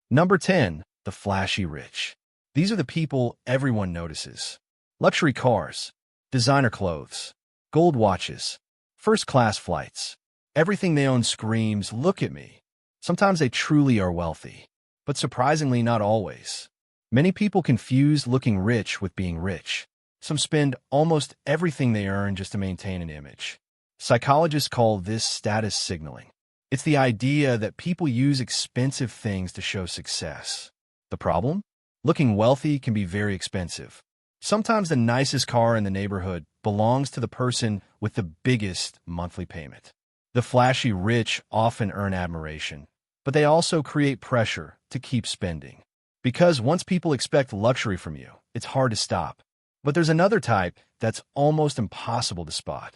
Number 10, the flashy rich. These are the people everyone notices. Luxury cars, designer clothes, gold watches, first-class flights. Everything they own screams, "Look at me." Sometimes they truly are wealthy, but surprisingly not always. Many people confuse looking rich with being rich. Some spend almost everything they earn just to maintain an image. Psychologists call this status signaling. It's the idea that people use expensive things to show success. The problem? Looking wealthy can be very expensive. Sometimes the nicest car in the neighborhood belongs to the person with the biggest monthly payment. The flashy rich often earn admiration, but they also create pressure to keep spending. Because once people expect luxury from you, it's hard to stop. But there's another type that's almost impossible to spot.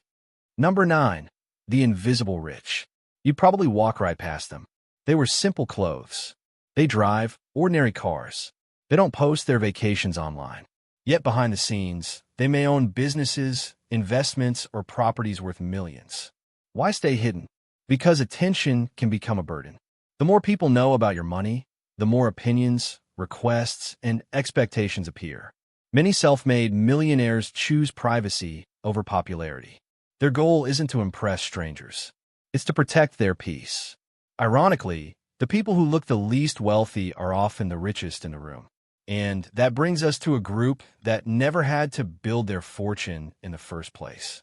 Number 9, the invisible rich. You'd probably walk right past them. They wear simple clothes. They drive ordinary cars. They don't post their vacations online. Yet behind the scenes, they may own businesses, investments, or properties worth millions. Why stay hidden? Because attention can become a burden. The more people know about your money, the more opinions, requests, and expectations appear. Many self-made millionaires choose privacy over popularity. Their goal isn't to impress strangers. It's to protect their peace. Ironically, the people who look the least wealthy are often the richest in the room. And that brings us to a group that never had to build their fortune in the first place.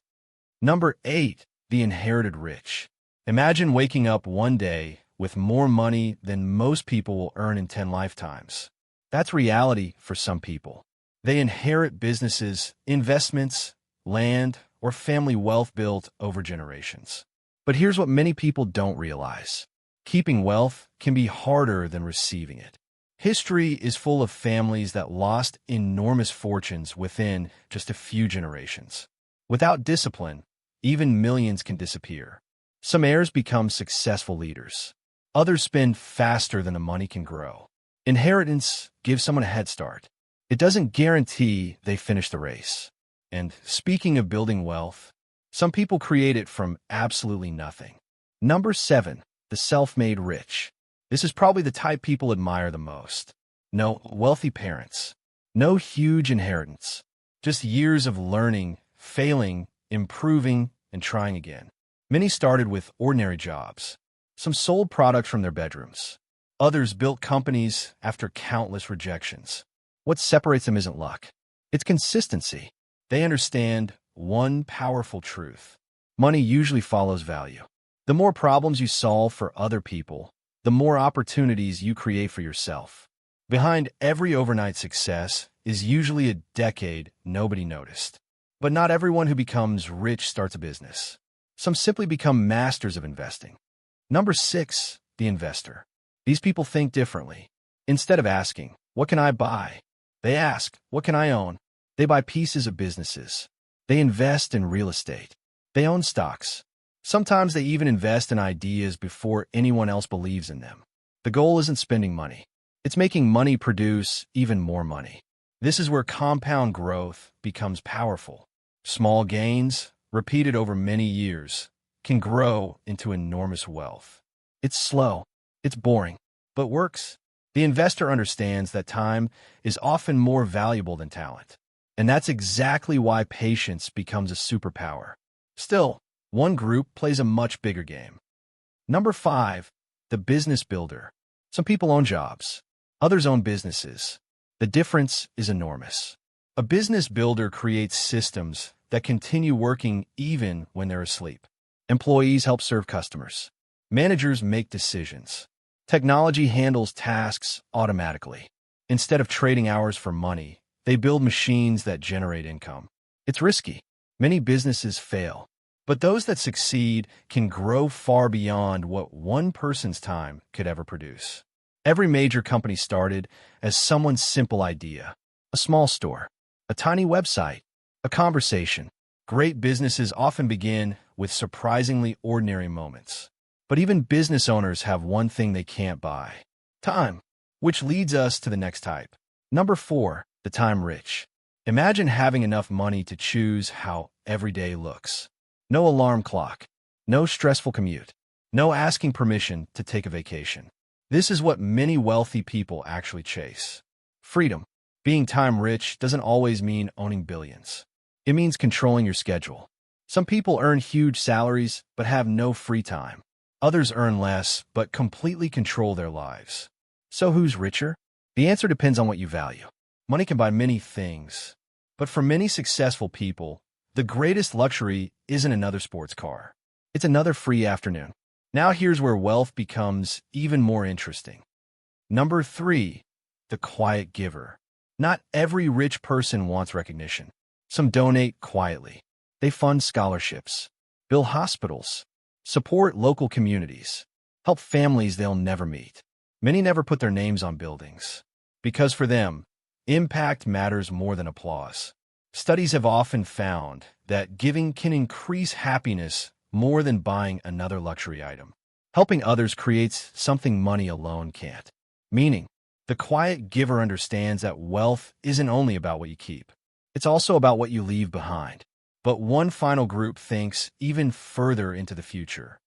Number 8, the inherited rich. Imagine waking up one day with more money than most people will earn in 10 lifetimes. That's reality for some people. They inherit businesses, investments, land, or family wealth built over generations. But here's what many people don't realize. Keeping wealth can be harder than receiving it. History is full of families that lost enormous fortunes within just a few generations. Without discipline, even millions can disappear. Some heirs become successful leaders. Others spend faster than the money can grow. Inheritance gives someone a head start. It doesn't guarantee they finish the race. And speaking of building wealth, some people create it from absolutely nothing. Number 7, the self-made rich. This is probably the type people admire the most. No wealthy parents. No huge inheritance. Just years of learning, failing, improving, and trying again. Many started with ordinary jobs. Some sold products from their bedrooms. Others built companies after countless rejections. What separates them isn't luck. It's consistency. They understand one powerful truth. Money usually follows value. The more problems you solve for other people, the more opportunities you create for yourself. Behind every overnight success is usually a decade nobody noticed. But not everyone who becomes rich starts a business. Some simply become masters of investing. Number 6, the investor. These people think differently. Instead of asking, "What can I buy?" they ask, "What can I own?" They buy pieces of businesses. They invest in real estate. They own stocks. Sometimes they even invest in ideas before anyone else believes in them. The goal isn't spending money. It's making money produce even more money. This is where compound growth becomes powerful. Small gains, repeated over many years, can grow into enormous wealth. It's slow. It's boring, but works. The investor understands that time is often more valuable than talent. And that's exactly why patience becomes a superpower. Still, one group plays a much bigger game. Number 5, the business builder. Some people own jobs. Others own businesses. The difference is enormous. A business builder creates systems that continue working even when they're asleep. Employees help serve customers. Managers make decisions. Technology handles tasks automatically. Instead of trading hours for money, they build machines that generate income. It's risky. Many businesses fail. But those that succeed can grow far beyond what one person's time could ever produce. Every major company started as someone's simple idea. A small store, a tiny website, a conversation. Great businesses often begin with surprisingly ordinary moments. But even business owners have one thing they can't buy: time. Which leads us to the next type. Number 4, the time rich. Imagine having enough money to choose how every day looks. No alarm clock, no stressful commute, no asking permission to take a vacation. This is what many wealthy people actually chase. Freedom. Being time rich doesn't always mean owning billions. It means controlling your schedule. Some people earn huge salaries but have no free time. Others earn less but completely control their lives. So who's richer? The answer depends on what you value. Money can buy many things, but for many successful people, the greatest luxury isn't another sports car. It's another free afternoon. Now here's where wealth becomes even more interesting. Number 3, the quiet giver. Not every rich person wants recognition. Some donate quietly. They fund scholarships, build hospitals, support local communities, help families they'll never meet. Many never put their names on buildings, because for them, impact matters more than applause. Studies have often found that giving can increase happiness more than buying another luxury item. Helping others creates something money alone can't. Meaning, the quiet giver understands that wealth isn't only about what you keep. It's also about what you leave behind. But one final group thinks even further into the future.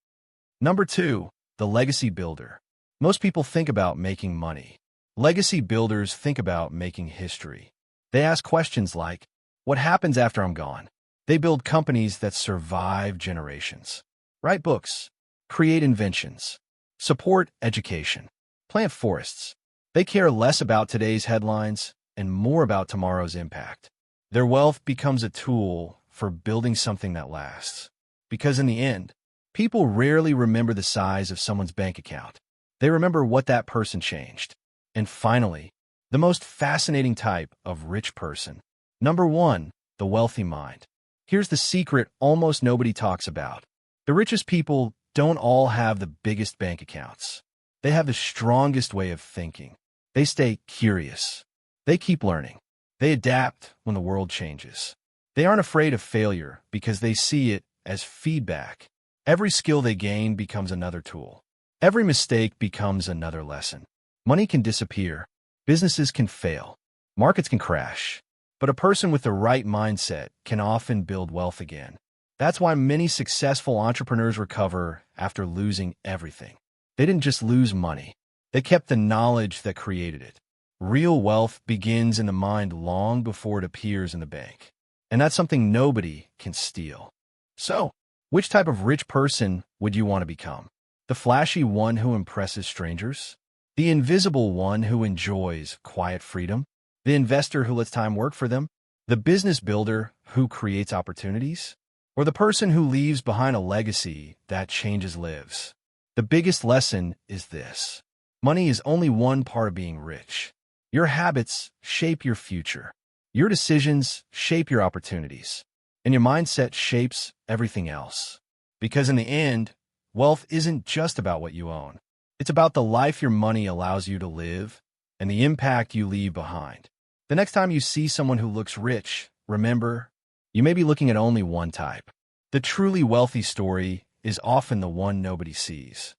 Number 2, the legacy builder. Most people think about making money. Legacy builders think about making history. They ask questions like, what happens after I'm gone? They build companies that survive generations. Write books, create inventions, support education, plant forests. They care less about today's headlines and more about tomorrow's impact. Their wealth becomes a tool for building something that lasts. Because in the end, people rarely remember the size of someone's bank account. They remember what that person changed. And finally, the most fascinating type of rich person. Number 1, the wealthy mind. Here's the secret almost nobody talks about. The richest people don't all have the biggest bank accounts. They have the strongest way of thinking. They stay curious. They keep learning. They adapt when the world changes. They aren't afraid of failure because they see it as feedback. Every skill they gain becomes another tool. Every mistake becomes another lesson. Money can disappear. Businesses can fail. Markets can crash. But a person with the right mindset can often build wealth again. That's why many successful entrepreneurs recover after losing everything. They didn't just lose money. They kept the knowledge that created it. Real wealth begins in the mind long before it appears in the bank. And that's something nobody can steal. So, which type of rich person would you want to become? The flashy one who impresses strangers? The invisible one who enjoys quiet freedom? The investor who lets time work for them? The business builder who creates opportunities? Or the person who leaves behind a legacy that changes lives? The biggest lesson is this. Money is only one part of being rich. Your habits shape your future. Your decisions shape your opportunities. And your mindset shapes everything else. Because in the end, wealth isn't just about what you own. It's about the life your money allows you to live and the impact you leave behind. The next time you see someone who looks rich, remember, you may be looking at only one type. The truly wealthy story is often the one nobody sees.